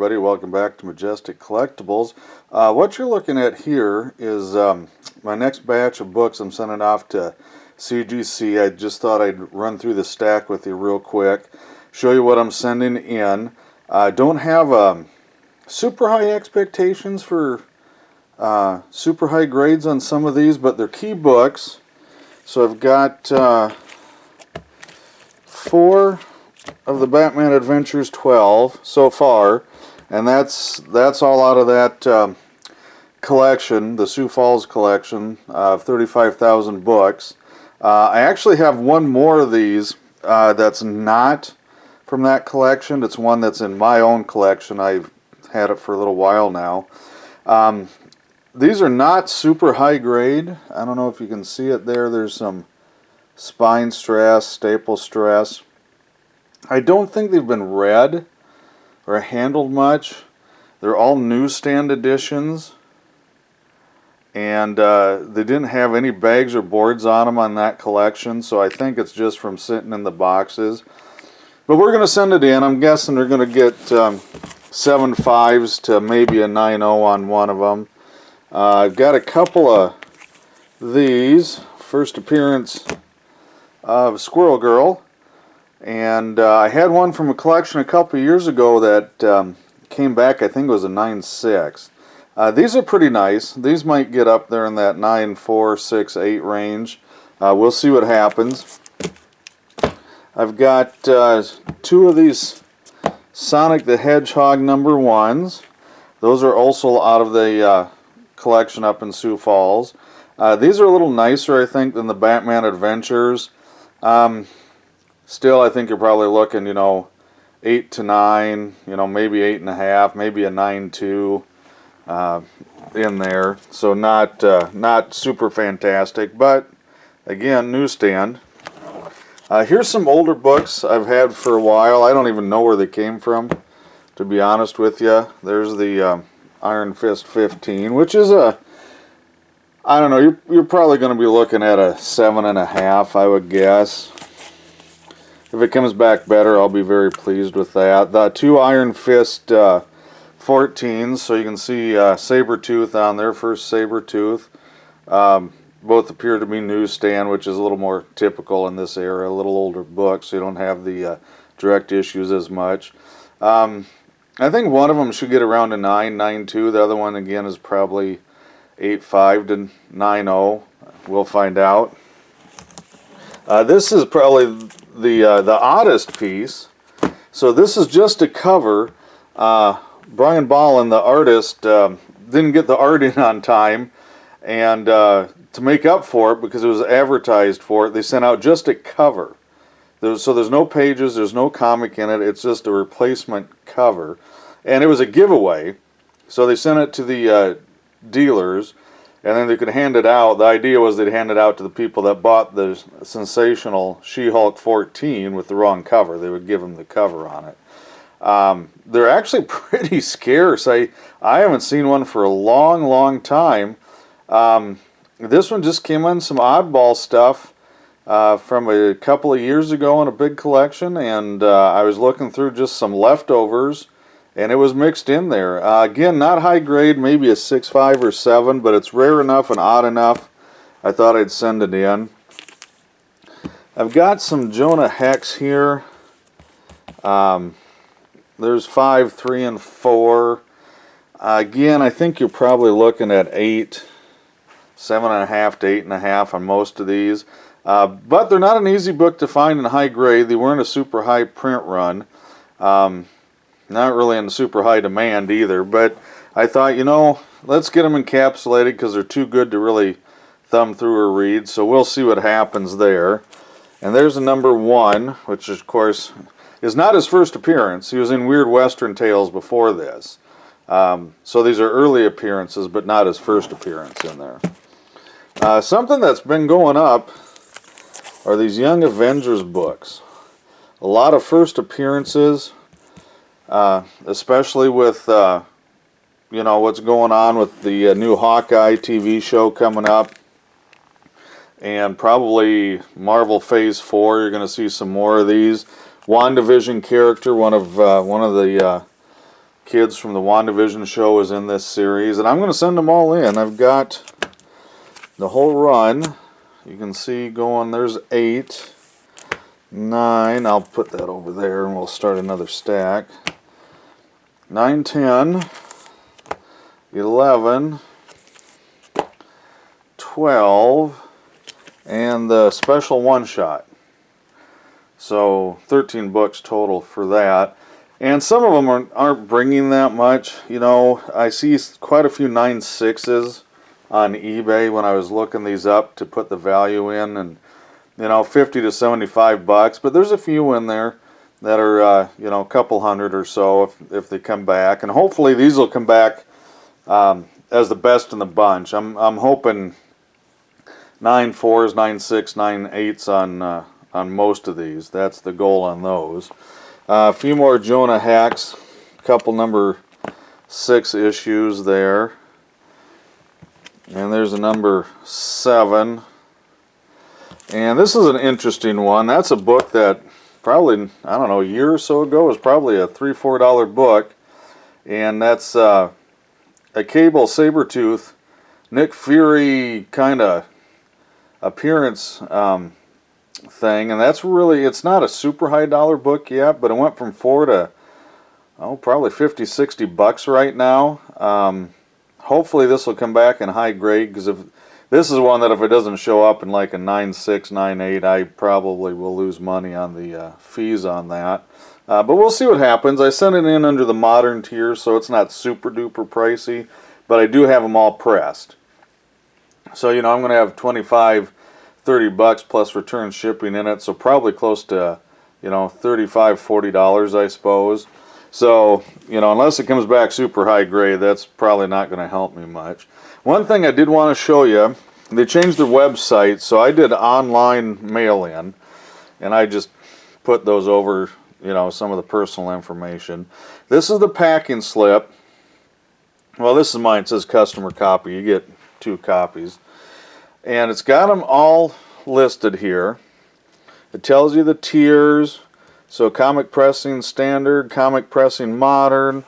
everybody, welcome back to Majestic Collectibles. What you're looking at here is my next batch of books I'm sending off to CGC. I just thought I'd run through the stack with you real quick, show you what I'm sending in. I don't have super high expectations for super high grades on some of these, but they're key books. So I've got 4 of the Batman Adventures 12 so far, and that's all out of that collection, the Sioux Falls collection of 35,000 books. I actually have one more of these that's not from that collection. It's one that's in my own collection. I've had it for a little while now. These are not super high grade. I don't know if you can see it there. There's some spine stress, staple stress. I don't think they've been read or handled much. They're all newsstand editions, and they didn't have any bags or boards on them on that collection, so I think it's just from sitting in the boxes. But we're going to send it in. I'm guessing they're going to get 7 5s to maybe a 9.0 on one of them. I've got a couple of these. First appearance of Squirrel Girl. And I had one from a collection a couple of years ago that came back. I think it was a 9.6. These are pretty nice. These might get up there in that 9.4, 6, 8 range. We'll see what happens. I've got 2 of these Sonic the Hedgehog #1s. Those are also out of the collection up in Sioux Falls. These are a little nicer, I think, than the Batman Adventures. Still, I think you're probably looking, 8 to 9, maybe 8.5, maybe a 9.2 in there. So not super fantastic, but again, newsstand. Here's some older books I've had for a while. I don't even know where they came from, to be honest with you. There's the Iron Fist 15, which is I don't know, you're probably going to be looking at a 7.5, I would guess. If it comes back better, I'll be very pleased with that. The 2 Iron Fist 14s, so you can see Sabretooth on there, first Sabretooth. Both appear to be newsstand, which is a little more typical in this era, a little older book, so you don't have the direct issues as much. I think one of them should get around a 9, 9.2. The other one, again, is probably 8.5 to 9.0. We'll find out. This is probably the oddest piece. So this is just a cover. Brian Ballin, the artist, didn't get the art in on time, and to make up for it, because it was advertised for it, they sent out just a cover. So there's no pages, there's no comic in it, it's just a replacement cover. And it was a giveaway, so they sent it to the dealers, and then they could hand it out. The idea was they'd hand it out to the people that bought the sensational She-Hulk 14 with the wrong cover. They would give them the cover on it. They're actually pretty scarce. I haven't seen one for a long, long time. This one just came on some oddball stuff from a couple of years ago in a big collection, and I was looking through just some leftovers, and it was mixed in there. Again, not high grade, maybe a 6.5 or 7, but it's rare enough and odd enough. I thought I'd send it in. I've got some Jonah Hex here. There's 5, 3, and 4. Again, I think you're probably looking at 8, 7.5 to 8.5 on most of these. But they're not an easy book to find in high grade. They weren't a super high print run. Not really in super high demand either, but I thought, let's get them encapsulated because they're too good to really thumb through or read, so we'll see what happens there. And there's a #1, which of course is not his first appearance. He was in Weird Western Tales before this. So these are early appearances, but not his first appearance in there. Something that's been going up are these Young Avengers books. A lot of first appearances. Especially with, what's going on with the new Hawkeye TV show coming up. And probably Marvel Phase 4, you're going to see some more of these. WandaVision character, one of the kids from the WandaVision show is in this series, and I'm going to send them all in. I've got the whole run. You can see going, there's 8, 9, I'll put that over there and we'll start another stack. 9, 10, 11, 12, and the special one-shot. So 13 books total for that. And some of them aren't bringing that much. You know, I see quite a few 9.6s on eBay when I was looking these up to put the value in, and you know, 50 to 75 bucks. But there's a few in there that are you know, a couple hundred or so if they come back, and hopefully these will come back as the best in the bunch. I'm hoping 9.4s, 9.6, 9.8s on most of these. That's the goal on those. A few more Jonah Hex, a couple number 6 issues there. And there's a number 7. And this is an interesting one. That's a book that probably, I don't know, a year or so ago was probably a $3, $4 book. And that's a Cable Sabretooth, Nick Fury kind of appearance thing, and that's really, it's not a super high dollar book yet, but it went from 4 to probably 50, 60 bucks right now. Hopefully this will come back in high grade, because if this is one that if it doesn't show up in like a 9.6, 9.8, I probably will lose money on the fees on that. But we'll see what happens. I sent it in under the modern tier, so it's not super duper pricey, but I do have them all pressed. So, you know, I'm going to have 25, 30 bucks plus return shipping in it, so probably close to, you know, $35, $40, I suppose. So, you know, unless it comes back super high grade, that's probably not going to help me much. One thing I did want to show you, they changed their website, so I did online mail-in, and I just put those over, you know, some of the personal information. This is the packing slip. Well, this is mine. It says customer copy. You get 2 copies. And it's got them all listed here. It tells you the tiers. So comic pressing standard, comic pressing modern.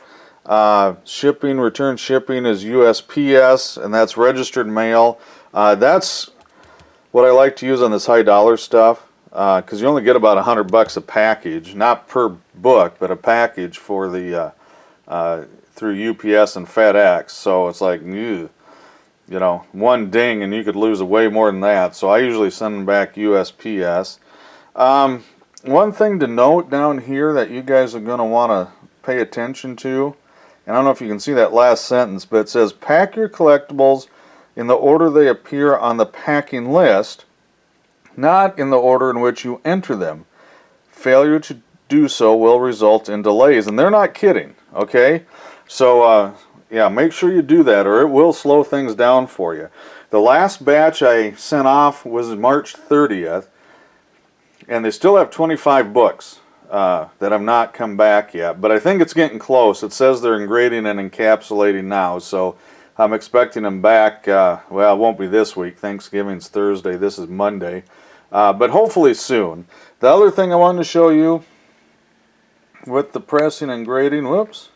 Shipping, return shipping is USPS, and that's registered mail. That's what I like to use on this high dollar stuff, because you only get about 100 bucks a package, not per book, but a package for the through UPS and FedEx. So it's like, ew. You know, one ding and you could lose way more than that. So I usually send them back USPS. One thing to note down here that you guys are going to want to pay attention to, and I don't know if you can see that last sentence, but it says pack your collectibles in the order they appear on the packing list, not in the order in which you enter them. Failure to do so will result in delays. And they're not kidding, okay? So, yeah, make sure you do that, or it will slow things down for you. The last batch I sent off was March 30th, and they still have 25 books that have not come back yet. But I think it's getting close. It says they're engraving and encapsulating now, so I'm expecting them back. Well, it won't be this week. Thanksgiving's Thursday. This is Monday. But hopefully soon. The other thing I wanted to show you with the pressing and grading, whoops.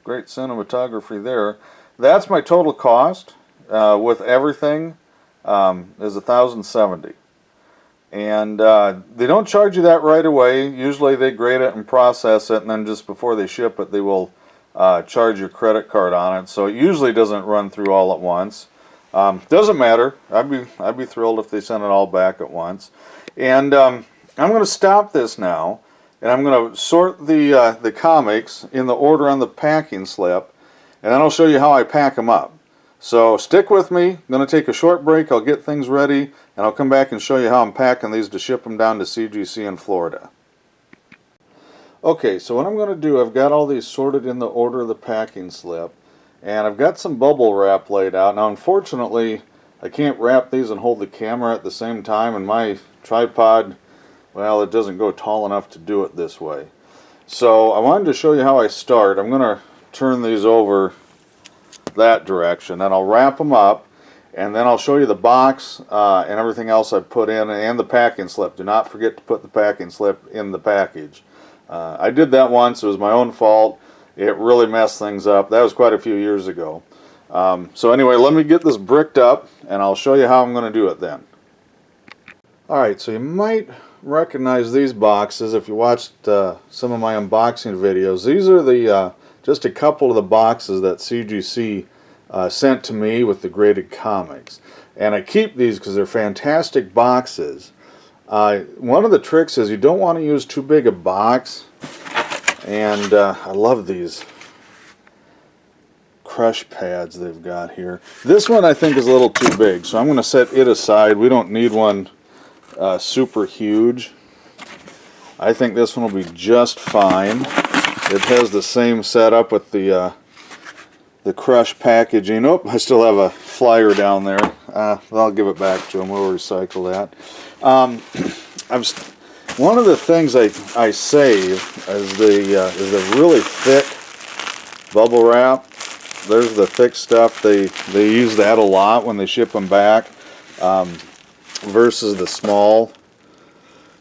Great cinematography there. That's my total cost with everything is $1,070, and they don't charge you that right away. Usually they grade it and process it, and then just before they ship it, they will charge your credit card on it. So it usually doesn't run through all at once. Doesn't matter. I'd be thrilled if they sent it all back at once. And I'm going to stop this now. And I'm going to sort the comics in the order on the packing slip, and then I'll show you how I pack them up. So stick with me. I'm going to take a short break. I'll get things ready, and I'll come back and show you how I'm packing these to ship them down to CGC in Florida. Okay, so what I'm going to do, I've got all these sorted in the order of the packing slip, and I've got some bubble wrap laid out. Now, unfortunately, I can't wrap these and hold the camera at the same time, and my tripod, well, it doesn't go tall enough to do it this way. So I wanted to show you how I start. I'm going to turn these over that direction, and I'll wrap them up, and then I'll show you the box and everything else I've put in, and the packing slip. Do not forget to put the packing slip in the package. I did that once. It was my own fault, it really messed things up. That was quite a few years ago. So anyway, let me get this bricked up, and I'll show you how I'm going to do it then. Alright, so you might recognize these boxes if you watched some of my unboxing videos. These are the just a couple of the boxes that CGC sent to me with the graded comics. And I keep these because they're fantastic boxes. One of the tricks is you don't want to use too big a box. And I love these crush pads they've got here. This one I think is a little too big, so I'm going to set it aside. We don't need one super huge. I think this one will be just fine. It has the same setup with the crush packaging. Oh, I still have a flyer down there. I'll give it back to him. We'll recycle that. One of the things I save is the really thick bubble wrap. There's the thick stuff. They use that a lot when they ship them back versus the small.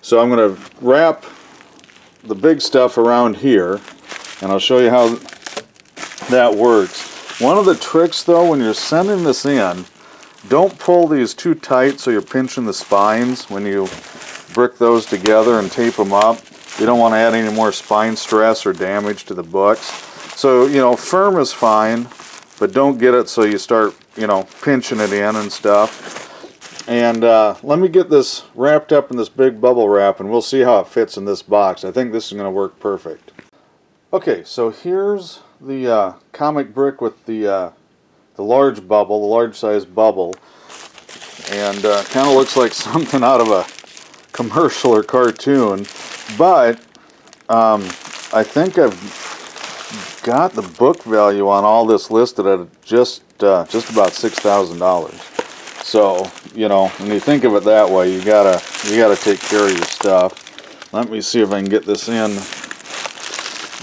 So I'm going to wrap the big stuff around here, and I'll show you how that works. One of the tricks though, when you're sending this in, don't pull these too tight so you're pinching the spines when you brick those together and tape them up. You don't want to add any more spine stress or damage to the books. So, you know, firm is fine, but don't get it so you start, you know, pinching it in and stuff. And let me get this wrapped up in this big bubble wrap, and we'll see how it fits in this box. I think this is going to work perfect. Okay, so here's the comic brick with the large bubble, the large size bubble, and kind of looks like something out of a commercial or cartoon, but I think I've got the book value on all this listed at just about $6,000. So, you know, when you think of it that way, you gotta take care of your stuff. Let me see if I can get this in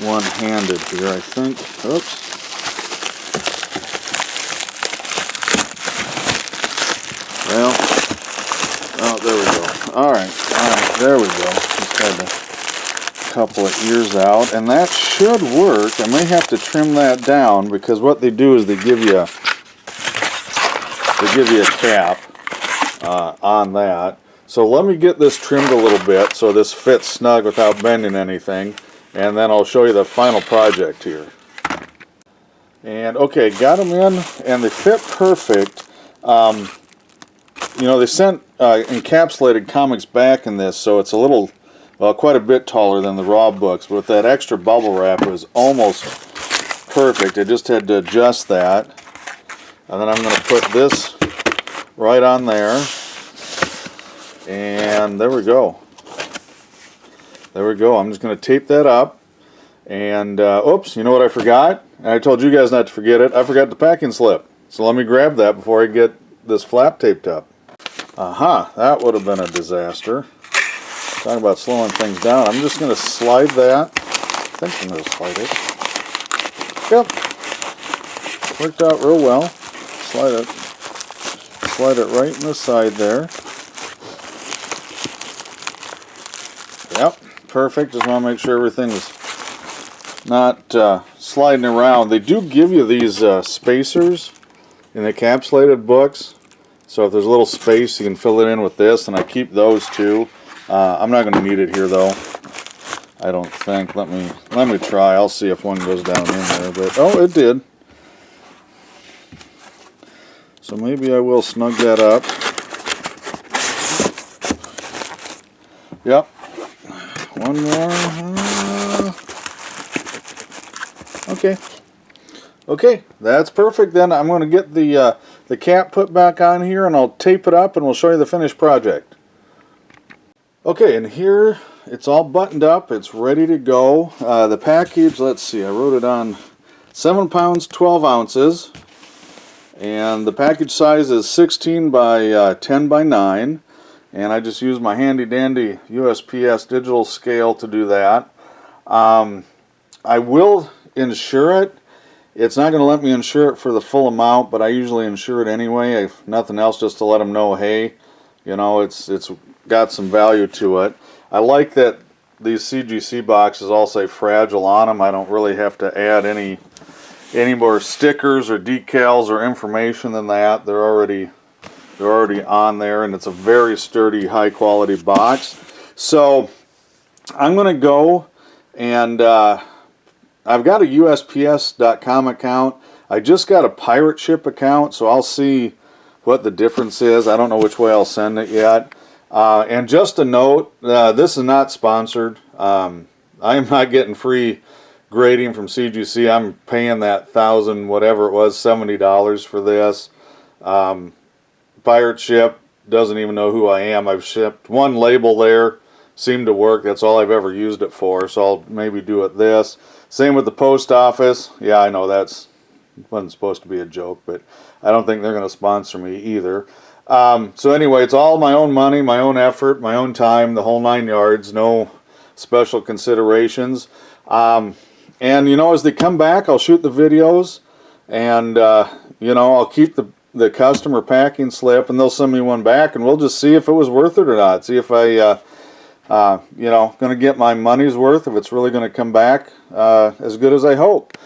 one-handed here. I think. Oops. Well, oh, there we go. All right, there we go. Just had a couple of ears out, and that should work. I may have to trim that down because what they do is they give you a cap on that. So let me get this trimmed a little bit so this fits snug without bending anything, and then I'll show you the final project here. And okay, got them in, and they fit perfect. You know, they sent encapsulated comics back in this, so it's a little, well, quite a bit taller than the raw books. But with that extra bubble wrap, it was almost perfect. I just had to adjust that. And then I'm going to put this right on there. And there we go. There we go. I'm just going to tape that up. And, oops, you know what I forgot? And I told you guys not to forget it. I forgot the packing slip. So let me grab that before I get this flap taped up. Aha, that would have been a disaster. Talk about slowing things down. I'm just going to slide that. I think I'm going to slide it. Yep. Worked out real well. Slide it right in the side there. Yep, perfect. Just want to make sure everything is not sliding around. They do give you these spacers in the encapsulated books. So if there's a little space, you can fill it in with this, and I keep those too. I'm not going to need it here though. I don't think. Let me try. I'll see if one goes down in there. But oh, it did. So maybe I will snug that up. Yep. One more. Okay. Okay, that's perfect then. I'm going to get the cap put back on here, and I'll tape it up, and we'll show you the finished project. Okay, and here it's all buttoned up. It's ready to go. The package, let's see, I wrote it on 7 pounds, 12 ounces. And the package size is 16 by 10 by 9. And I just use my handy dandy USPS digital scale to do that. I will insure it. It's not going to let me insure it for the full amount, but I usually insure it anyway, if nothing else, just to let them know, hey, you know, it's got some value to it. I like that these CGC boxes all say fragile on them. I don't really have to add any more stickers or decals or information than that. They're already on there, and it's a very sturdy, high quality box. So I'm going to go and I've got a USPS.com account. I just got a pirate ship account, so I'll see what the difference is. I don't know which way I'll send it yet. And just a note, this is not sponsored. I am not getting free grading from CGC. I'm paying that $1,000, whatever it was, $70 for this. Pirate ship doesn't even know who I am. I've shipped one label there, seemed to work. That's all I've ever used it for, so I'll maybe do it this. Same with the post office. Yeah, I know that's wasn't supposed to be a joke, but I don't think they're going to sponsor me either. So anyway, it's all my own money, my own effort, my own time, the whole 9 yards, no special considerations. And, you know, as they come back, I'll shoot the videos, and, you know, I'll keep the customer packing slip, and they'll send me one back, and we'll just see if it was worth it or not. See if I, you know, going to get my money's worth, if it's really going to come back as good as I hope.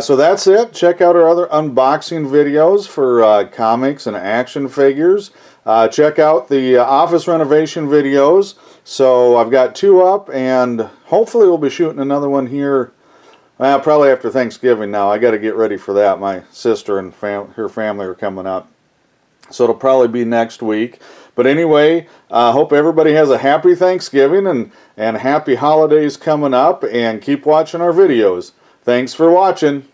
So that's it. Check out our other unboxing videos for comics and action figures. Check out the office renovation videos. So I've got 2 up, and hopefully we'll be shooting another one here, well, probably after Thanksgiving now. I got to get ready for that. My sister and her family are coming up. So it'll probably be next week. But anyway, hope everybody has a happy Thanksgiving and happy holidays coming up, and keep watching our videos. Thanks for watching.